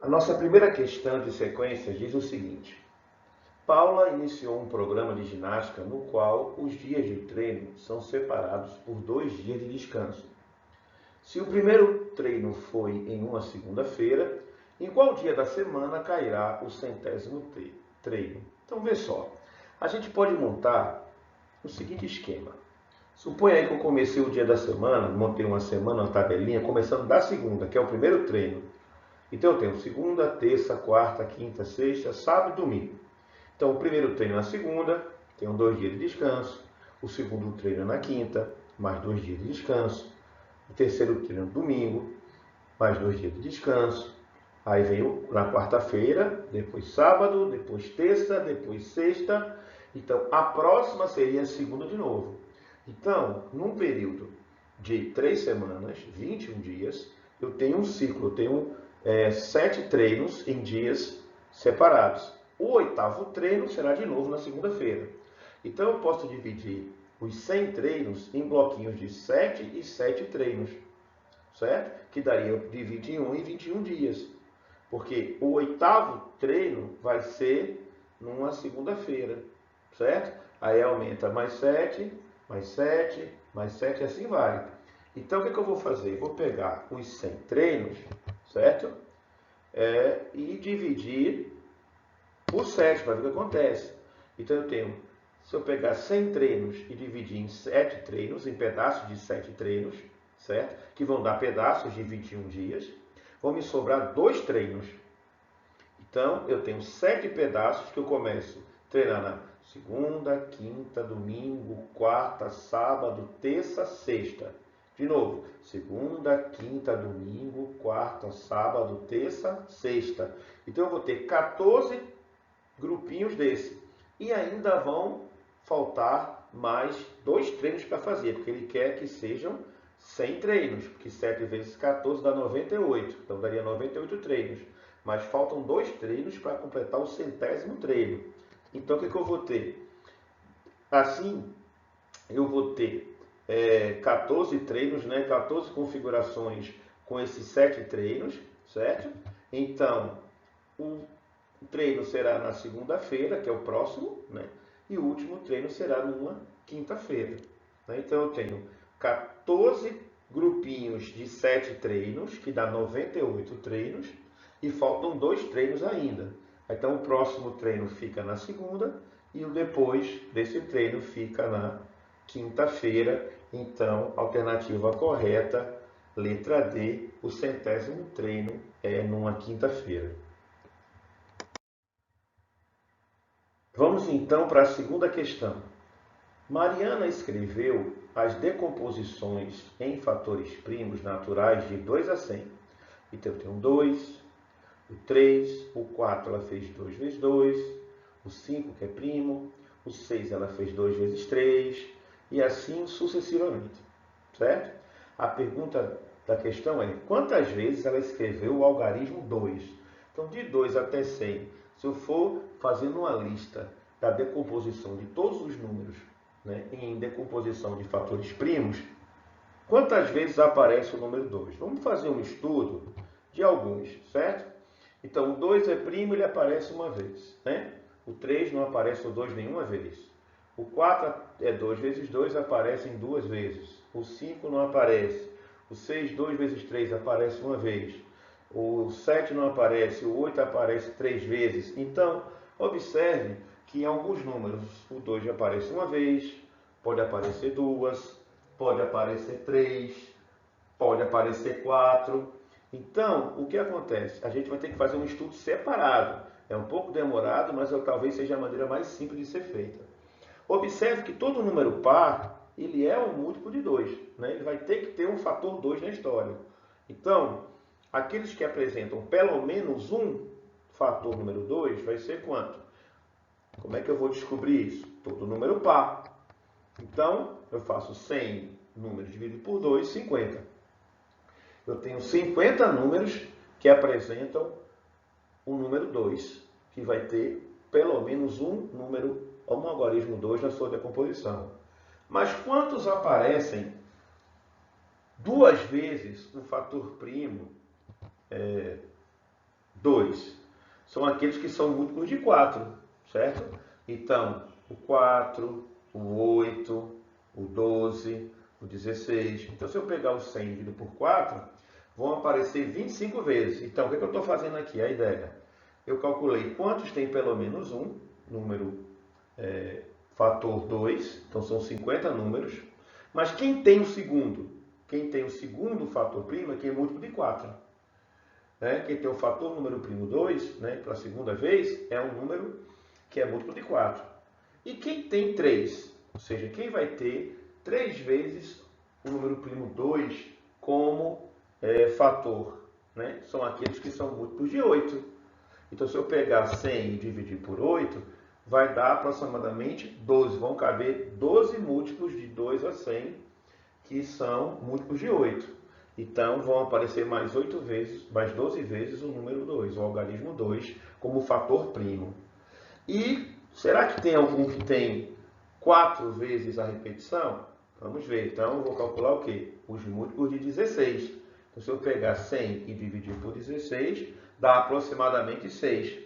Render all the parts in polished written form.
A nossa primeira questão de sequência diz o seguinte: Paula iniciou um programa de ginástica no qual os dias de treino são separados por 2 dias de descanso. Se o primeiro treino foi em uma segunda-feira, em qual dia da semana cairá o 100º treino? Então, vê só. A gente pode montar o seguinte esquema. Suponha aí que eu comecei o dia da semana, montei uma semana, uma tabelinha, começando da segunda, que é o primeiro treino. Então eu tenho segunda, terça, quarta, quinta, sexta, sábado e domingo. Então o primeiro treino na segunda, tenho 2 dias de descanso. O segundo treino na quinta, mais 2 dias de descanso. O terceiro treino no domingo, mais 2 dias de descanso. Aí venho na quarta-feira, depois sábado, depois terça, depois sexta. Então a próxima seria a segunda de novo. Então, num período de 3 semanas, 21 dias, eu tenho um ciclo, eu tenho 7 treinos em dias separados. O 8º treino será de novo na segunda-feira. Então eu posso dividir os 100 treinos em bloquinhos de 7 e 7 treinos, certo? Que daria de 21 em 21 dias. Porque o 8º treino vai ser numa segunda-feira, certo? Aí aumenta mais 7, mais 7, mais 7 e assim vai. Então o que eu vou fazer? Vou pegar os 100 treinos, certo? E dividir por 7 para ver o que acontece. Então eu tenho, se eu pegar 100 treinos e dividir em 7 treinos, em pedaços de 7 treinos, certo? Que vão dar pedaços de 21 dias, vão me sobrar 2 treinos. Então eu tenho 7 pedaços que eu começo a treinar na segunda, quinta, domingo, quarta, sábado, terça, sexta. De novo, segunda, quinta, domingo, quarta, sábado, terça, sexta. Então eu vou ter 14 grupinhos desse. E ainda vão faltar mais 2 treinos para fazer, porque ele quer que sejam 100 treinos, porque 7 vezes 14 dá 98, então daria 98 treinos. Mas faltam 2 treinos para completar o 100º treino. Então o que eu vou ter? Assim, eu vou ter 14 treinos, 14 configurações com esses 7 treinos, certo? Então, o treino será na segunda-feira, que é o próximo, e o último treino será numa quinta-feira. Então, eu tenho 14 grupinhos de 7 treinos, que dá 98 treinos, e faltam 2 treinos ainda. Então, o próximo treino fica na segunda, e o depois desse treino fica na quinta-feira. Então, alternativa correta, letra D, o 100º treino é numa quinta-feira. Vamos então para a segunda questão. Mariana escreveu as decomposições em fatores primos naturais de 2 a 100. Então, eu tenho 2, o 3, o 4 ela fez 2 vezes 2, o 5 que é primo, o 6 ela fez 2 vezes 3, e assim sucessivamente, certo? A pergunta da questão é, quantas vezes ela escreveu o algarismo 2? Então, de 2 até 100, se eu for fazendo uma lista da decomposição de todos os números, em decomposição de fatores primos, quantas vezes aparece o número 2? Vamos fazer um estudo de alguns, certo? Então, o 2 é primo, ele aparece uma vez, O 3 não aparece o 2 nenhuma vez. O 4 é 2 vezes 2, aparece em 2 vezes. O 5 não aparece. O 6, 2 vezes 3, aparece uma vez. O 7 não aparece. O 8 aparece 3 vezes. Então, observe que em alguns números o 2 aparece uma vez, pode aparecer 2, pode aparecer 3, pode aparecer 4. Então, o que acontece? A gente vai ter que fazer um estudo separado. É um pouco demorado, mas talvez seja a maneira mais simples de ser feita. Observe que todo número par, ele é um múltiplo de 2. Ele vai ter que ter um fator 2 na história. Então, aqueles que apresentam pelo menos um fator número 2, vai ser quanto? Como é que eu vou descobrir isso? Todo número par. Então, eu faço 100 números dividido por 2, 50. Eu tenho 50 números que apresentam o número 2, que vai ter pelo menos um algarismo 2 na sua decomposição. Mas quantos aparecem 2 vezes o fator primo 2 são aqueles que são múltiplos de 4, certo? Então, o 4, o 8, o 12, o 16. Então, se eu pegar o 100 dividido por 4, vão aparecer 25 vezes. Então, o que eu estou fazendo aqui? A ideia. Eu calculei quantos tem pelo menos um, número fator 2, então são 50 números. Mas quem tem o segundo? Quem tem o segundo fator primo é quem é múltiplo de 4. Quem tem o fator número primo 2, para a segunda vez, é um número que é múltiplo de 4. E quem tem 3? Ou seja, quem vai ter 3 vezes o número primo 2 como fator? São aqueles que são múltiplos de 8. Então, se eu pegar 100 e dividir por 8, vai dar aproximadamente 12. Vão caber 12 múltiplos de 2 a 100, que são múltiplos de 8. Então, vão aparecer mais 8 vezes, mais 12 vezes o número 2, o algarismo 2, como fator primo. E será que tem algum que tem 4 vezes a repetição? Vamos ver. Então, eu vou calcular o quê? Os múltiplos de 16. Então, se eu pegar 100 e dividir por 16, dá aproximadamente 6.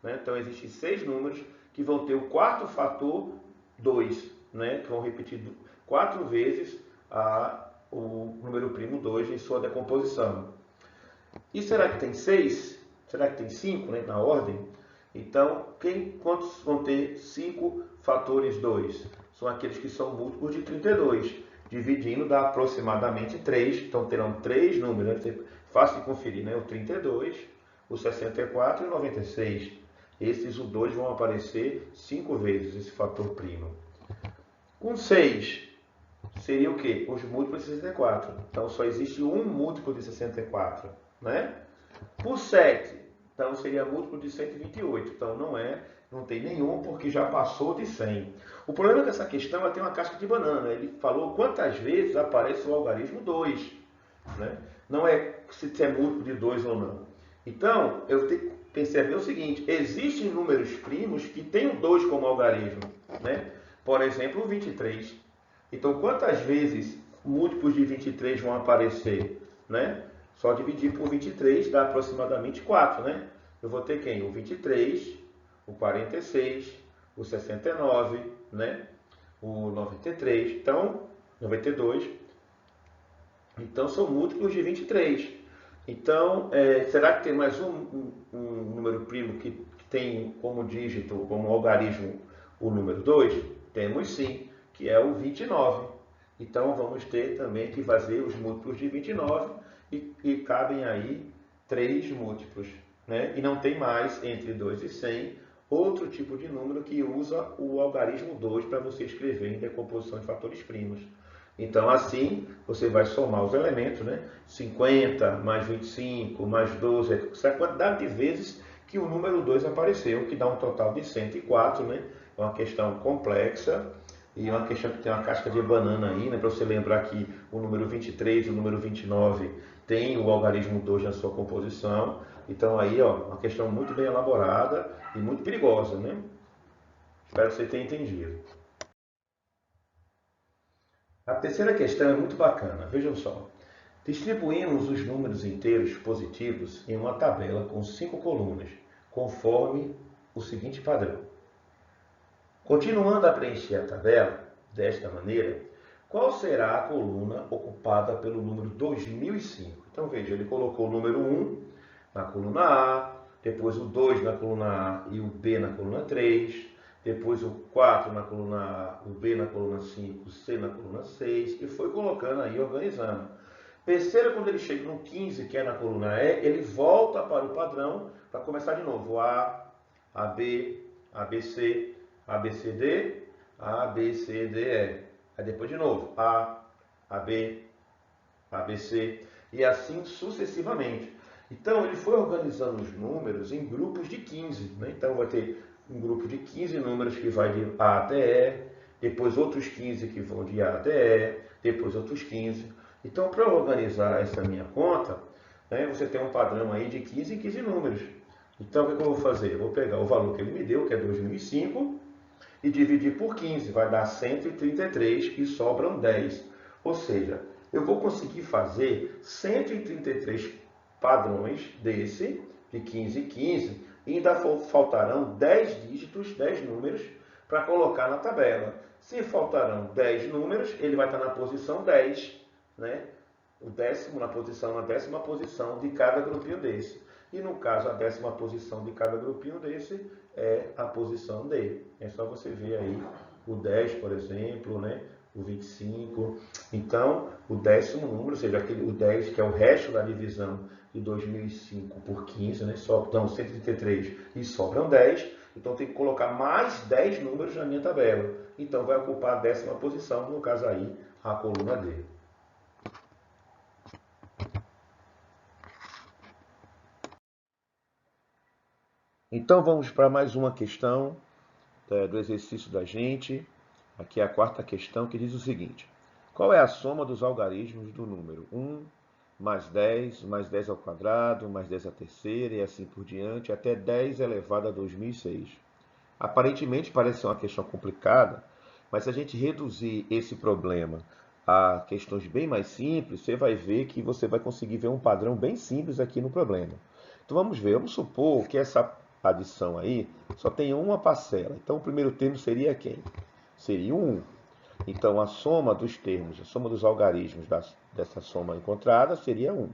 Então, existem 6 números que vão ter o quarto fator 2, que vão repetir 4 vezes o número primo 2 em sua decomposição. E será que tem 6? Será que tem 5 na ordem? Então, quantos vão ter 5 fatores 2? São aqueles que são múltiplos de 32. Dividindo dá aproximadamente 3. Então, terão 3 números. Fácil de conferir, o 32, o 64 e o 96. Esses, o 2, vão aparecer 5 vezes, esse fator primo. Com 6, seria o quê? Os múltiplos de 64. Então, só existe um múltiplo de 64. Por 7, então seria múltiplo de 128. Então, não tem nenhum, porque já passou de 100. O problema dessa questão é ter uma casca de banana. Ele falou quantas vezes aparece o algarismo 2. Não é se é múltiplo de 2 ou não. Então, eu tenho que perceber o seguinte: existem números primos que têm o 2 como algarismo. Por exemplo, o 23. Então, quantas vezes múltiplos de 23 vão aparecer? Só dividir por 23 dá aproximadamente 4. Eu vou ter quem? O 23, o 46, o 69, o 93, então, 92. Então, são múltiplos de 23. Então, será que tem mais um número primo que tem como dígito, como algarismo, o número 2? Temos sim, que é o 29. Então, vamos ter também que fazer os múltiplos de 29 e cabem aí 3 múltiplos. E não tem mais, entre 2 e 100, outro tipo de número que usa o algarismo 2 para você escrever em decomposição de fatores primos. Então, assim, você vai somar os elementos, 50 mais 25 mais 12, essa é a quantidade de vezes que o número 2 apareceu, que dá um total de 104, É uma questão complexa e uma questão que tem uma casca de banana aí, para você lembrar que o número 23 e o número 29 tem o algarismo 2 na sua composição. Então, aí, uma questão muito bem elaborada e muito perigosa, Espero que você tenha entendido. A terceira questão é muito bacana. Vejam só. Distribuímos os números inteiros positivos em uma tabela com 5 colunas, conforme o seguinte padrão. Continuando a preencher a tabela, desta maneira, qual será a coluna ocupada pelo número 2005? Então, veja, ele colocou o número 1 na coluna A, depois o 2 na coluna A e o B na coluna 3, depois o 4 na coluna A, o B na coluna 5, o C na coluna 6, e foi colocando aí, organizando. Perceba quando ele chega no 15, que é na coluna E, ele volta para o padrão para começar de novo. A, AB, ABC, ABCD, ABCDE. Aí depois de novo, A, AB, ABC, e assim sucessivamente. Então, ele foi organizando os números em grupos de 15. Então, vai ter um grupo de 15 números que vai de A até E, depois outros 15 que vão de A até E, depois outros 15. Então, para organizar essa minha conta, você tem um padrão aí de 15 em 15 números. Então, o que eu vou fazer? Eu vou pegar o valor que ele me deu, que é 2005, e dividir por 15, vai dar 133 e sobram 10. Ou seja, eu vou conseguir fazer 133 padrões desse, de 15 em 15, e ainda faltarão 10 dígitos, 10 números, para colocar na tabela. Se faltarão 10 números, ele vai estar na posição 10, né? O décimo na décima posição de cada grupinho desse. E no caso, a décima posição de cada grupinho desse é a posição D. É só você ver aí o 10, por exemplo, né? O 25. Então, o décimo número, ou seja, o 10, que é o resto da divisão de 2005 por 15, né? Dão 133 e sobram 10. Então, tem que colocar mais 10 números na minha tabela. Então, vai ocupar a décima posição, no caso aí, a coluna D. Então, vamos para mais uma questão do exercício da gente. Aqui é a quarta questão, que diz o seguinte: qual é a soma dos algarismos do número 1 mais 10 ao quadrado, mais 10 à terceira e assim por diante, até 10 elevado a 2006? Aparentemente parece ser uma questão complicada, mas se a gente reduzir esse problema a questões bem mais simples, você vai ver que você vai conseguir ver um padrão bem simples aqui no problema. Então vamos ver, vamos supor que essa adição aí só tem uma parcela. Então o primeiro termo seria quem? Seria o 1. Então a soma dos termos, a soma dos algarismos dessa soma encontrada seria 1.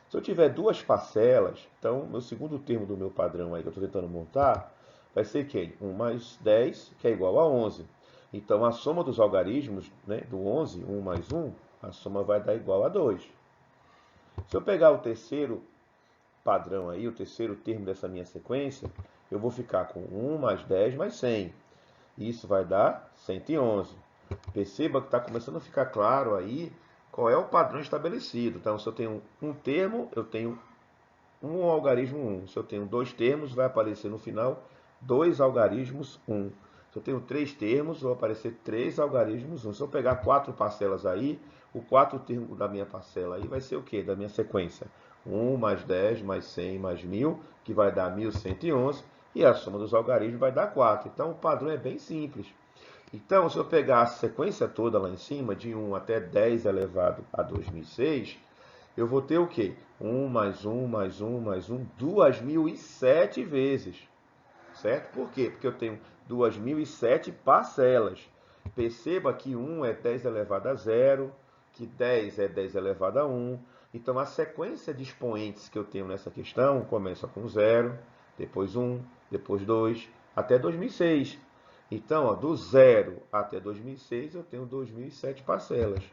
Se eu tiver duas parcelas, então meu segundo termo do meu padrão aí que eu estou tentando montar vai ser quem? 1 mais 10, que é igual a 11. Então a soma dos algarismos, né, do 11, 1 mais 1, a soma vai dar igual a 2. Se eu pegar o terceiro padrão aí, o terceiro termo dessa minha sequência, eu vou ficar com 1 mais 10 mais 100. Isso vai dar 111. Perceba que está começando a ficar claro aí qual é o padrão estabelecido. Então, se eu tenho um termo, eu tenho um algarismo 1. Se eu tenho dois termos, vai aparecer no final 2 algarismos 1. Se eu tenho 3 termos, vai aparecer 3 algarismos 1. Se eu pegar 4 parcelas aí, o 4 termo da minha parcela aí vai ser o quê? Da minha sequência. 1 mais 10 mais 100 mais 1000, que vai dar 1111, e a soma dos algarismos vai dar 4. Então, o padrão é bem simples. Então, se eu pegar a sequência toda lá em cima, de 1 até 10 elevado a 2006, eu vou ter o quê? 1 mais 1 mais 1 mais 1, 2007 vezes. Certo? Por quê? Porque eu tenho 2007 parcelas. Perceba que 1 é 10 elevado a 0, que 10 é 10 elevado a 1. Então, a sequência de expoentes que eu tenho nessa questão começa com 0, depois 1, depois 2, até 2006. Então, ó, do 0 até 2006, eu tenho 2007 parcelas.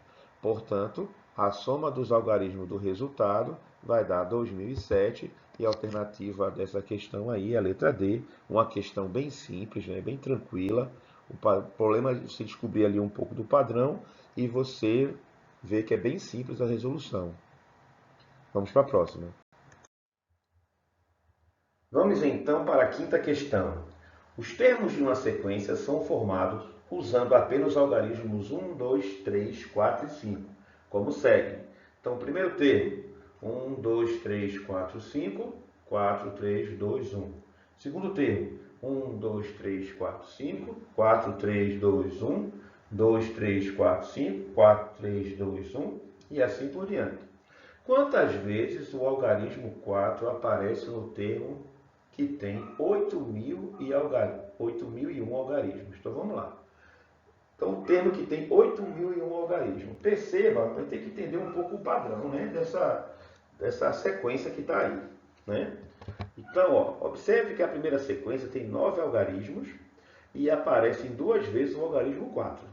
Portanto, a soma dos algarismos do resultado vai dar 2007, e a alternativa dessa questão aí é a letra D, uma questão bem simples, né, bem tranquila. O problema é você descobrir ali um pouco do padrão e você ver que é bem simples a resolução. Vamos para a próxima. Vamos então para a quinta questão. Os termos de uma sequência são formados usando apenas algarismos 1, 2, 3, 4 e 5, como segue. Então, o primeiro termo, 1, 2, 3, 4, 5, 4, 3, 2, 1. Segundo termo, 1, 2, 3, 4, 5, 4, 3, 2, 1, 2, 3, 4, 5, 4, 3, 2, 1 e assim por diante. Quantas vezes o algarismo 4 aparece no termo que tem 8.001 algarismos? Então vamos lá. Então, o termo que tem 8.001 algarismos. Perceba, vai ter que entender um pouco o padrão, né, dessa sequência que está aí, né? Então, ó, observe que a primeira sequência tem 9 algarismos e aparece duas vezes o algarismo 4.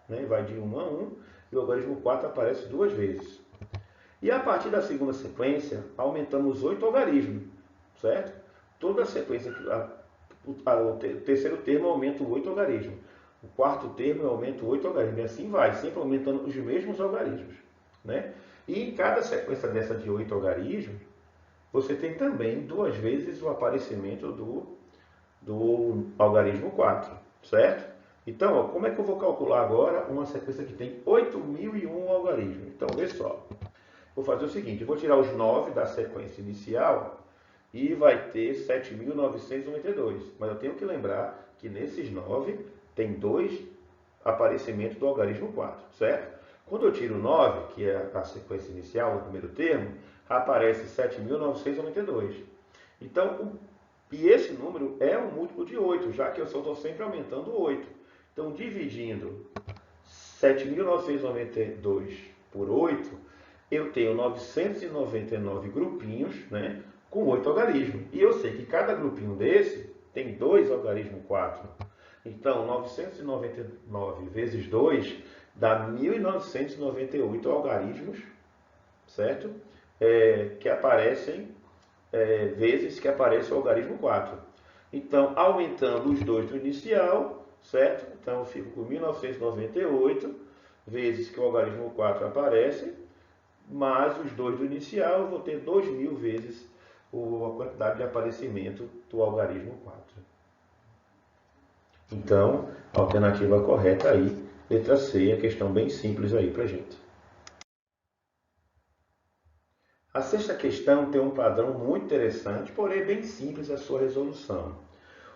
Né? Vai de 1 a 1 e o algarismo 4 aparece duas vezes. E a partir da segunda sequência, aumentamos 8 algarismos, certo? Toda a sequência, o terceiro termo aumenta 8 algarismos. O quarto termo eu aumento 8 algarismos. E assim vai, sempre aumentando os mesmos algarismos. Né? E em cada sequência dessa de 8 algarismos, você tem também duas vezes o aparecimento do algarismo 4, certo? Então, ó, como é que eu vou calcular agora uma sequência que tem 8.001 algarismos? Então, vê só. Vou fazer o seguinte, eu vou tirar os 9 da sequência inicial e vai ter 7.992. Mas eu tenho que lembrar que nesses 9 tem 2 aparecimentos do algarismo 4, certo? Quando eu tiro 9, que é a sequência inicial, o primeiro termo, aparece 7.992. Então, e esse número é um múltiplo de 8, já que eu só estou sempre aumentando 8. Então, dividindo 7.992 por 8, eu tenho 999 grupinhos, né, com 8 algarismos. E eu sei que cada grupinho desse tem 2 algarismo 4. Então, 999 vezes 2 dá 1.998 algarismos, certo? Que aparecem, vezes que aparece o algarismo 4. Então, aumentando os dois do inicial, certo? Então, eu fico com 1998 vezes que o algarismo 4 aparece, mais os dois do inicial, eu vou ter 2.000 vezes a quantidade de aparecimento do algarismo 4. Então, a alternativa correta aí, letra C, é questão bem simples aí pra gente. A sexta questão tem um padrão muito interessante, porém bem simples a sua resolução.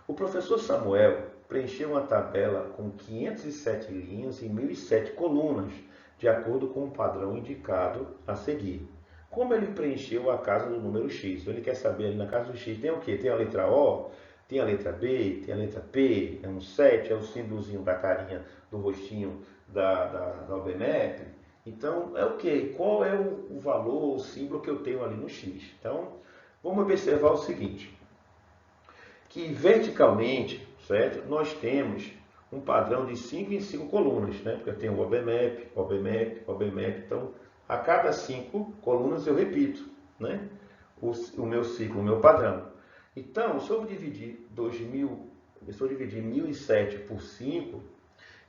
O professor Samuel preencheu uma tabela com 507 linhas e 1.007 colunas, de acordo com o padrão indicado a seguir. Como ele preencheu a casa do número X? Ele quer saber ali na casa do X tem o quê? Tem a letra O, tem a letra B, tem a letra P, é um 7, é o símbolozinho da carinha, do rostinho da OBMAP. Então, é o quê? Qual é o valor, o símbolo que eu tenho ali no X? Então, vamos observar o seguinte, que verticalmente, certo? Nós temos um padrão de 5 em 5 colunas, né? Porque eu tenho o OBMAP, OBMAP, OBMAP. Então, a cada 5 colunas eu repito, né? O meu ciclo, o meu padrão. Então, se eu dividir 1.007 por 5,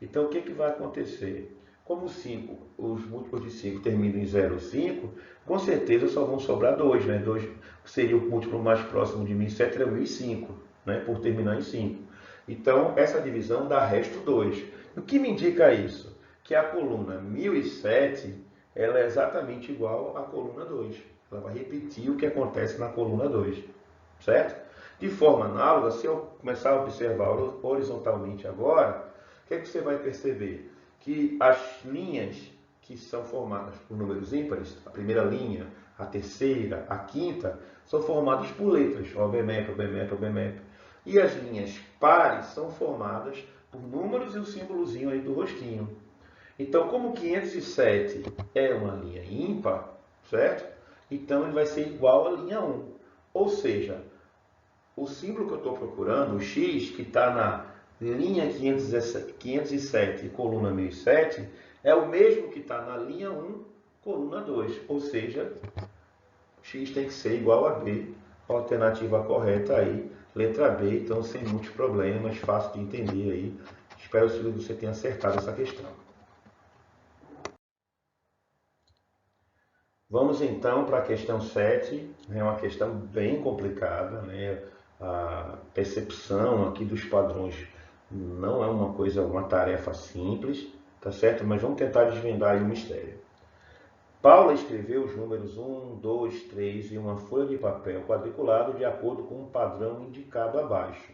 então o que vai acontecer? Como os múltiplos de 5 terminam em 0,5, com certeza só vão sobrar 2, né? 2 seria o múltiplo mais próximo de 1.007, era 1.005, né? Por terminar em 5. Então, essa divisão dá resto 2. O que me indica isso? Que a coluna 1.007, ela é exatamente igual à coluna 2. Ela vai repetir o que acontece na coluna 2, certo? De forma análoga, se eu começar a observar horizontalmente agora, o que você vai perceber? Que as linhas que são formadas por números ímpares, a primeira linha, a terceira, a quinta, são formadas por letras, OBMAP, OBMAP, OBMAP. E as linhas pares são formadas por números e o símbolozinho aí do rostinho. Então, como 507 é uma linha ímpar, certo? Então, ele vai ser igual à linha 1. Ou seja, o símbolo que eu estou procurando, o X, que está na linha 507, coluna 1007, é o mesmo que está na linha 1, coluna 2. Ou seja, X tem que ser igual a B. A alternativa correta aí, letra B. Então, sem muitos problemas, fácil de entender aí. Espero que você tenha acertado essa questão. Vamos então para a questão 7. É uma questão bem complicada, né? A percepção aqui dos padrões não é uma tarefa simples, tá certo? Mas vamos tentar desvendar aí o mistério. Paula escreveu os números 1, 2, 3 em uma folha de papel quadriculado de acordo com um padrão indicado abaixo.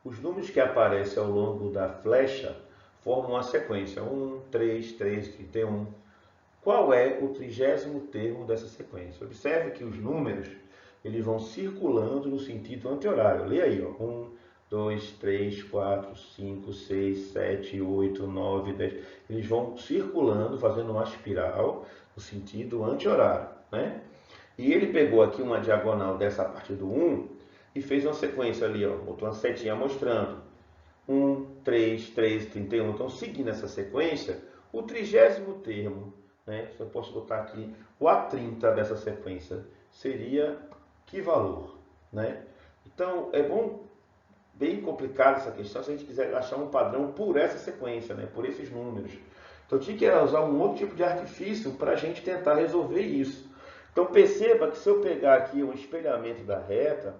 Os números que aparecem ao longo da flecha formam uma sequência 1, 3, 13, 31. Qual é o 30º termo dessa sequência? Observe que os números eles vão circulando no sentido anti-horário. Lê aí, ó. 1, 2, 3, 4, 5, 6, 7, 8, 9, 10. Eles vão circulando, fazendo uma espiral no sentido anti-horário, né? E ele pegou aqui uma diagonal dessa parte do 1 e fez uma sequência ali, ó. Botou uma setinha mostrando. 1, 3, 13, 31. Então, seguindo essa sequência, o 30º termo, né? Se eu posso botar aqui o A30 dessa sequência, seria que valor, né? Então, é bem complicado essa questão se a gente quiser achar um padrão por essa sequência, né? Por esses números. Então, eu tinha que usar um outro tipo de artifício para a gente tentar resolver isso. Então, perceba que se eu pegar aqui um espelhamento da reta,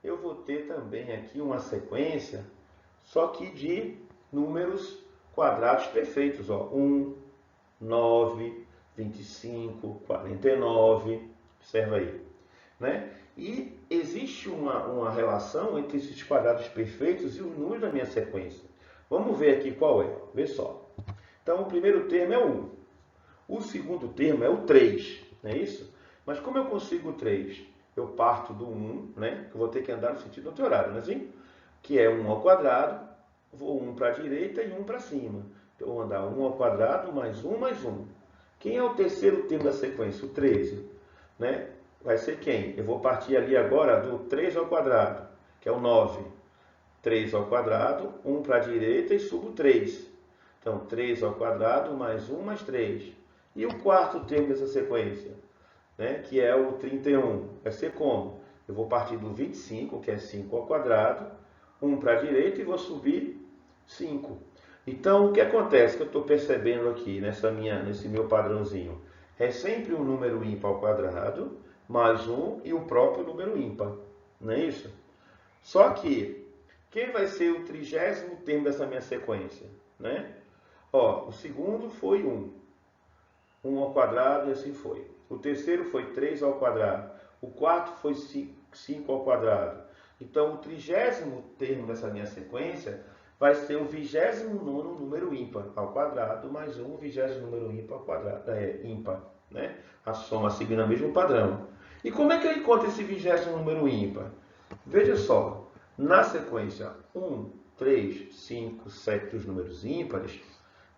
eu vou ter também aqui uma sequência, só que de números quadrados perfeitos, ó. 1, 9, 25, 49, observa aí, né? E existe uma relação entre esses quadrados perfeitos e os números da minha sequência. Vamos ver aqui qual é, vê só. Então, o primeiro termo é 1. O segundo termo é o 3, não é isso? Mas como eu consigo o 3? eu parto do 1, né? Que eu vou ter que andar no sentido anti-horário, não é assim? Que é 1 ao quadrado, vou 1 para a direita e 1 para cima. Então, eu vou andar 1 ao quadrado mais 1 mais 1. Quem é o terceiro termo da sequência? O 13, né? Vai ser quem? Eu vou partir ali agora do 3 ao quadrado, que é o 9. 3 ao quadrado, 1 para a direita e subo 3. Então, 3 ao quadrado mais 1 mais 3. E o quarto termo dessa sequência, né? Que é o 31. Vai ser como? Eu vou partir do 25, que é 5 ao quadrado, 1 para a direita e vou subir 5. Então, o que acontece que eu estou percebendo aqui nesse meu padrãozinho? É sempre um número ímpar ao quadrado, mais 1 e o próprio número ímpar. Não é isso? Só que, quem vai ser o 30º termo dessa minha sequência? Né? Ó, o segundo foi 1. 1 ao quadrado e assim foi. O terceiro foi 3 ao quadrado. O quarto foi 5 ao quadrado. Então, o 30º termo dessa minha sequência vai ser o 29º número ímpar ao quadrado, mais 1, o 20º número ímpar ao quadrado, ímpar, né? A soma seguindo o mesmo padrão. E como é que eu encontro esse 20º número ímpar? Veja só, na sequência 1, 3, 5, 7 dos números ímpares,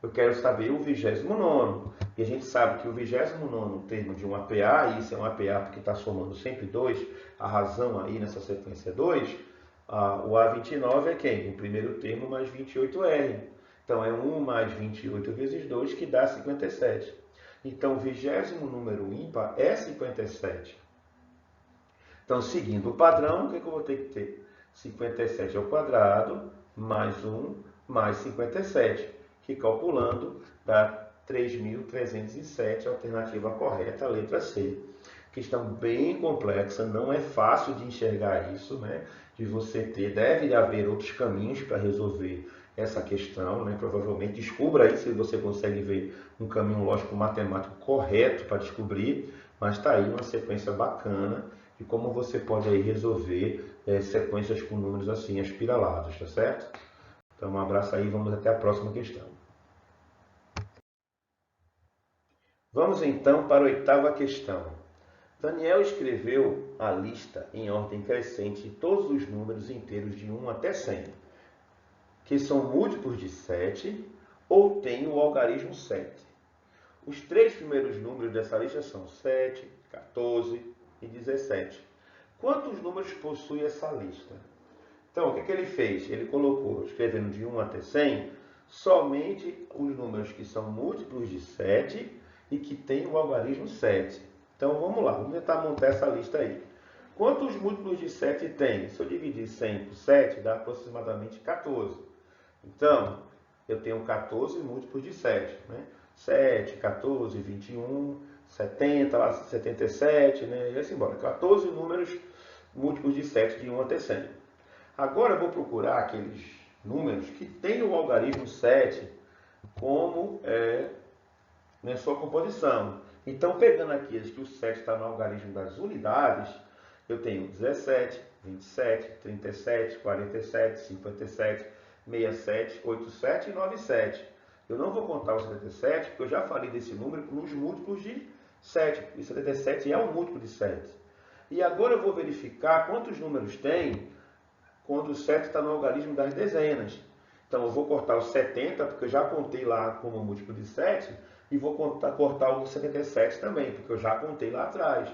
eu quero saber o 29º. E a gente sabe que o 29º termo de um APA, e isso é um APA porque está somando sempre 2, a razão aí nessa sequência é 2, o A29 é quem? O primeiro termo mais 28R. Então, é 1 mais 28 vezes 2, que dá 57. Então, o 20º número ímpar é 57. Então, seguindo o padrão, o que eu vou ter que ter? 57 ao quadrado, mais 1, mais 57, que calculando dá 3.307, alternativa correta, a letra C. Questão bem complexa, não é fácil de enxergar isso, né? De você ter, deve haver outros caminhos para resolver essa questão, né? Provavelmente descubra aí se você consegue ver um caminho lógico-matemático correto para descobrir, mas está aí uma sequência bacana de como você pode aí resolver sequências com números assim espiralados, tá certo? Então um abraço aí, vamos até a próxima questão. Vamos então para a 8ª questão. Daniel escreveu a lista em ordem crescente de todos os números inteiros de 1 até 100, que são múltiplos de 7 ou têm o algarismo 7. Os 3 primeiros números dessa lista são 7, 14 e 17. Quantos números possui essa lista? Então, o que ele fez? Ele colocou, escrevendo de 1 até 100, somente os números que são múltiplos de 7 e que têm o algarismo 7. Então, vamos lá, vamos tentar montar essa lista aí. Quantos múltiplos de 7 tem? Se eu dividir 100 por 7, dá aproximadamente 14. Então, eu tenho 14 múltiplos de 7, né? 7, 14, 21, 70, 77, né? E assim embora. 14 números múltiplos de 7 de 1 até 100. Agora eu vou procurar aqueles números que têm o algarismo 7 como na sua composição. Então, pegando aqueles que o 7 está no algarismo das unidades, eu tenho 17, 27, 37, 47, 57, 67, 87 e 97. Eu não vou contar o 77, porque eu já falei desse número nos múltiplos de 7. E 77 é um múltiplo de 7. E agora eu vou verificar quantos números tem quando o 7 está no algarismo das dezenas. Então, eu vou cortar o 70, porque eu já contei lá como múltiplo de 7, e vou cortar o 77 também, porque eu já contei lá atrás,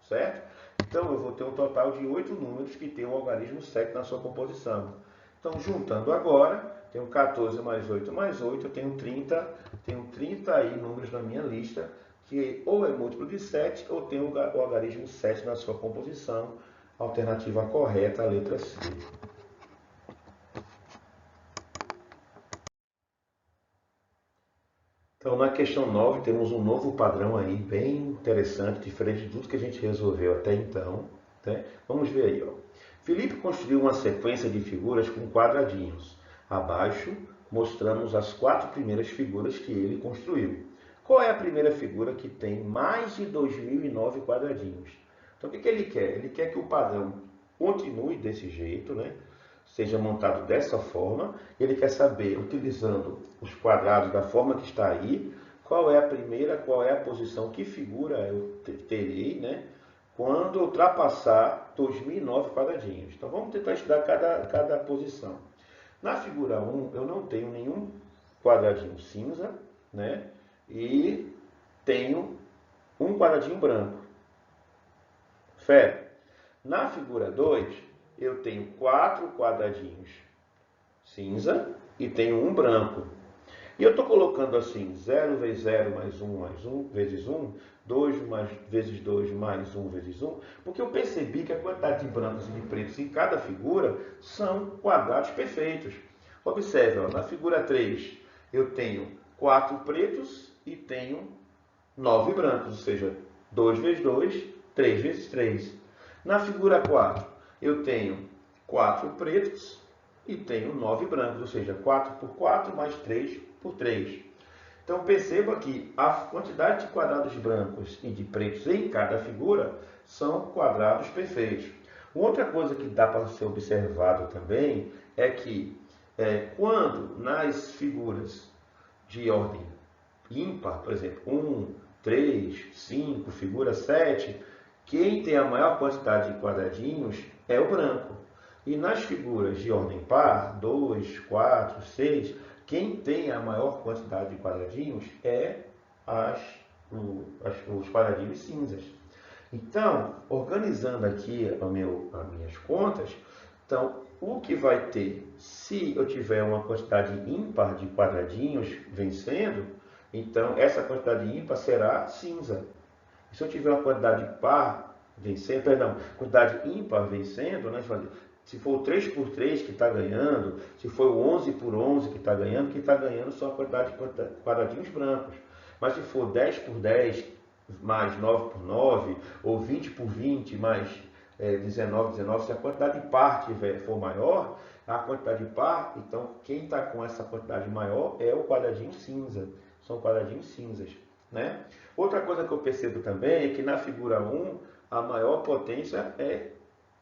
certo? Então, eu vou ter um total de 8 números que tem o algarismo 7 na sua composição. Então, juntando agora, tenho 14 mais 8 mais 8, eu tenho 30 aí números na minha lista, que ou é múltiplo de 7, ou tem o algarismo 7 na sua composição. Alternativa correta, a letra C. Então, na questão 9, temos um novo padrão aí, bem interessante, diferente de tudo que a gente resolveu até então. Né? Vamos ver aí. Ó. Felipe construiu uma sequência de figuras com quadradinhos. Abaixo, mostramos as 4 primeiras figuras que ele construiu. Qual é a primeira figura que tem mais de 2009 quadradinhos? Então, o que ele quer? Ele quer que o padrão continue desse jeito, né? Seja montado dessa forma. Ele quer saber, utilizando os quadrados da forma que está aí, qual é a primeira, qual é a posição, que figura eu terei, né? quando ultrapassar 2009 quadradinhos. Então vamos tentar estudar cada posição. Na figura 1, eu não tenho nenhum quadradinho cinza, né? E tenho um quadradinho branco. Fé. Na figura 2, eu tenho 4 quadradinhos cinza e tenho um branco. E eu estou colocando assim, 0 vezes 0 mais 1 vezes 1, 2 vezes 2 mais 1 vezes 1, porque eu percebi que a quantidade de brancos e de pretos em cada figura são quadrados perfeitos. Observe, ó, na figura 3, eu tenho 4 pretos e tenho 9 brancos, ou seja, 2 vezes 2, 3 vezes 3. Na figura 4, eu tenho 4 pretos e tenho 9 brancos, ou seja, 4 por 4 mais 3 por 3. Então perceba que a quantidade de quadrados brancos e de pretos em cada figura são quadrados perfeitos. Outra coisa que dá para ser observado também é que quando nas figuras de ordem ímpar, por exemplo, 1, 3, 5, figura 7, quem tem a maior quantidade de quadradinhos é o branco. E nas figuras de ordem par, 2, 4, 6, quem tem a maior quantidade de quadradinhos é os quadradinhos cinzas. Então, organizando aqui as minhas contas, então, o que vai ter, se eu tiver uma quantidade ímpar de quadradinhos vencendo, então essa quantidade ímpar será cinza. E se eu tiver uma quantidade par vencendo, quantidade ímpar vencendo, né, se for o 3 por 3 que está ganhando, se for o 11 por 11 que está ganhando só a quantidade de quadradinhos brancos. Mas se for 10 por 10 mais 9 por 9, ou 20 por 20 mais 19, se a quantidade par for maior, a quantidade par, então quem está com essa quantidade maior é o quadradinho cinza. São quadradinhos cinzas, né? Outra coisa que eu percebo também é que na figura 1, a maior potência é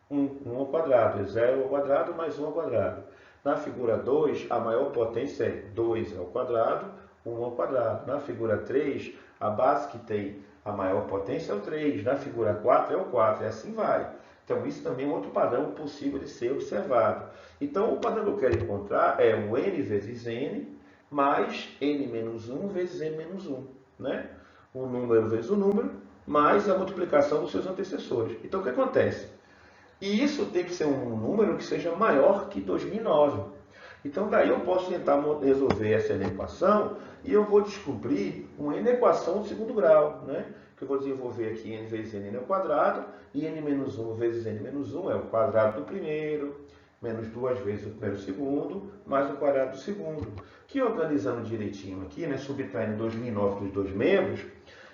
1 ao quadrado, é 0 ao quadrado mais 1 ao quadrado. Na figura 2, a maior potência é 2 ao quadrado, 1 ao quadrado. Na figura 3, a base que tem a maior potência é o 3. Na figura 4 é o 4, e assim vai. Então, isso também é um outro padrão possível de ser observado. Então, o padrão que eu quero encontrar é o n vezes n mais n menos 1 vezes n menos 1. Né? O número vezes o número, mais a multiplicação dos seus antecessores. Então, o que acontece? E isso tem que ser um número que seja maior que 2009. Então, daí eu posso tentar resolver essa equação e eu vou descobrir uma equação de segundo grau, né? Que eu vou desenvolver aqui n vezes n ao quadrado, e n menos 1 vezes n menos 1 é o quadrado do primeiro, menos 2 vezes o primeiro segundo, mais o quadrado do segundo. Que organizando direitinho aqui, né, subtraindo 2009 dos dois membros,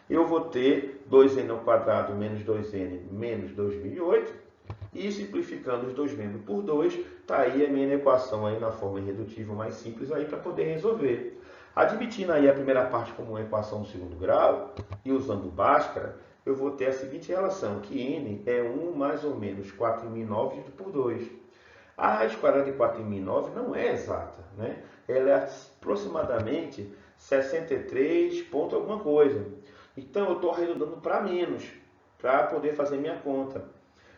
eu vou ter 2n ao quadrado menos 2n menos 2008, e simplificando os dois membros por 2, está aí a minha equação aí na forma irredutível mais simples aí para poder resolver. Admitindo aí a primeira parte como uma equação do segundo grau e usando Bhaskara, eu vou ter a seguinte relação, que n é 1 mais ou menos 4.009 dividido por 2. A raiz quadrada de 4.009 não é exata, né? Ela é aproximadamente 63 ponto alguma coisa. Então eu estou arredondando para menos, para poder fazer minha conta.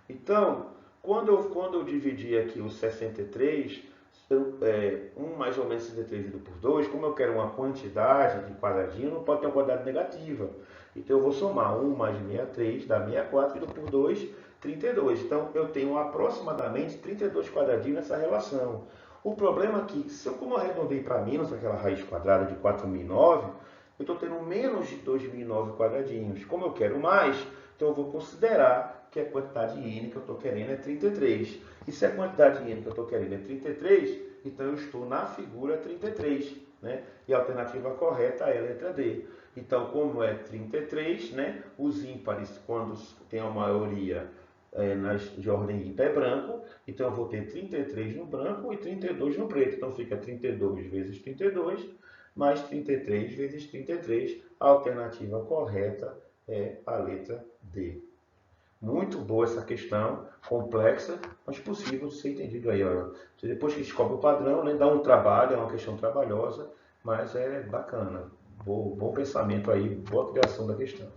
Então, quando eu dividi aqui o 63, 1 mais ou menos 63 dividido por 2, como eu quero uma quantidade de quadradinho, não pode ter uma quantidade negativa. Então, eu vou somar 1 mais 63, dá 64, dividido por 2, 32. Então, eu tenho aproximadamente 32 quadradinhos nessa relação. O problema é que, como eu arredondei para menos aquela raiz quadrada de 4.009, eu estou tendo menos de 2.009 quadradinhos. Como eu quero mais, então eu vou considerar que a quantidade n que eu estou querendo é 33. E se a quantidade n que eu estou querendo é 33, então eu estou na figura 33. Né? E a alternativa correta é a letra D. Então, como é 33, né, os ímpares, quando tem a maioria de ordem ímpar, é branco. Então, eu vou ter 33 no branco e 32 no preto. Então, fica 32 vezes 32, mais 33 vezes 33. A alternativa correta é a letra D. Muito boa essa questão, complexa, mas possível de ser entendido aí. Ó. Depois que descobre o padrão, né, dá um trabalho, é uma questão trabalhosa, mas é bacana. Bom pensamento aí, boa criação da questão.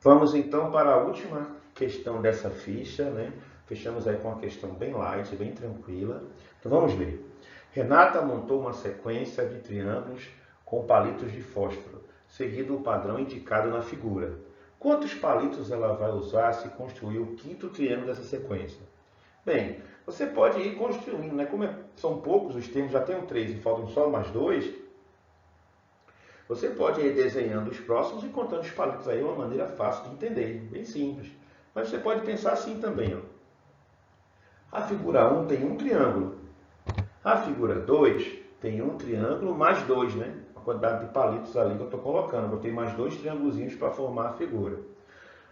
Vamos então para a última questão dessa ficha, né? Fechamos aí com uma questão bem light, bem tranquila. Então vamos ler. Renata montou uma sequência de triângulos com palitos de fósforo, seguindo o padrão indicado na figura. Quantos palitos ela vai usar se construir o quinto triângulo dessa sequência? Bem, você pode ir construindo, né? Como são poucos os termos, já tenho 3 e faltam só mais 2, você pode ir desenhando os próximos e contando os palitos aí, uma maneira fácil de entender, bem simples. Mas você pode pensar assim também, ó. A figura 1 tem um triângulo. A figura 2 tem um triângulo mais 2, né? A quantidade de palitos ali que eu estou colocando. Botei mais 2 triângulozinhos para formar a figura.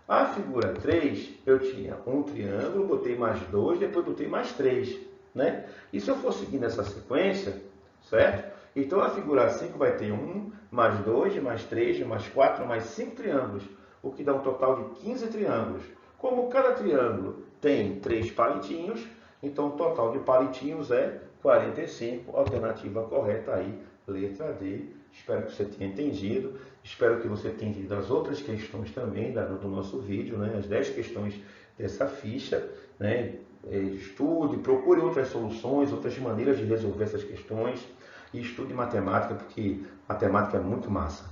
A figura 3, eu tinha um triângulo, botei mais 2, depois botei mais 3, né? E se eu for seguindo essa sequência, certo? Então a figura 5 vai ter 1, mais 2, mais 3, mais 4, mais 5 triângulos, o que dá um total de 15 triângulos. Como cada triângulo tem 3 palitinhos, então o total de palitinhos é 45, alternativa correta aí, letra D. Espero que você tenha entendido. Espero que você tenha entendido as outras questões também do nosso vídeo, né? As 10 questões dessa ficha, né? Estude, procure outras soluções, outras maneiras de resolver essas questões e estude matemática, porque matemática é muito massa.